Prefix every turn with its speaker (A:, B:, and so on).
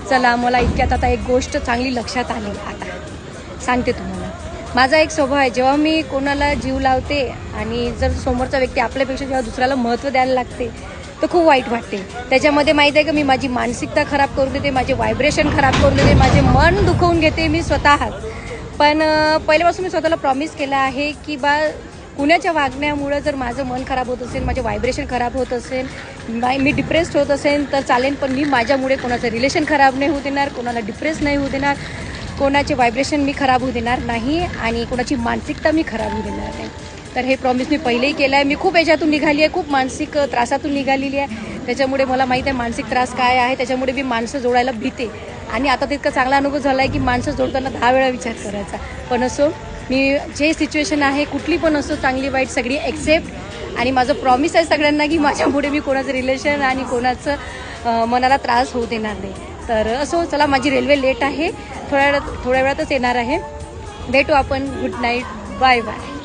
A: चला मला इतक्यात आता एक गोष्ट चांगली लक्षात आली. आता सांगते तुम्हाला. माझा एक स्वभाव आहे, जेव्हा मी कोणाला जीव लावते आणि जर समोरचा व्यक्ती आपल्यापेक्षा जेव्हा दुसऱ्याला महत्त्व द्यायला लागते तर खूप वाईट वाटते. त्याच्यामध्ये माहीत आहे का, मी माझी मानसिकता खराब करून देते, माझे व्हायब्रेशन खराब करून देते, माझे मन दुखवून घेते मी स्वतःच. पण पहिल्यापासून मी स्वतःला प्रॉमिस केलं आहे की कुणाच्या वागण्यामुळं जर माझं मन खराब होत असेल, माझे व्हायब्रेशन खराब होत असेल, मी डिप्रेस्ड होत असेल तर चालेल, पण मी माझ्यामुळे कोणाचं रिलेशन खराब नाही होऊ देणार, कोणाला डिप्रेस नाही होऊ देणार, कोणाचे व्हायब्रेशन मी खराब होऊ देणार नाही आणि कोणाची मानसिकता मी खराब होऊ देणार नाही. तर हे प्रॉमिस मी पहिलेही केलं आहे. मी खूप याच्यातून निघाली आहे, खूप मानसिक त्रासातून निघालेली आहे. त्याच्यामुळे मला माहीत आहे मानसिक त्रास काय आहे. त्याच्यामुळे मी माणसं जोडायला भीते आणि आता तितका चांगला अनुभव झाला आहे की माणसं जोडताना 10 वेळा विचार करायचा. पण असो, मी जे सिच्युएशन आहे कुठली पण असो, चांगली वाईट सगळी एक्सेप्ट. आणि माझं प्रॉमिस आहे सगळ्यांना की माझ्यामुळे मी कोणाचं रिलेशन आणि कोणाचं मनाला त्रास होऊ देणार नाही. तर असो, चला माझी रेल्वे लेट आहे, थोड्या वेळातच येणार आहे. भेटू आपण. Good night, bye bye.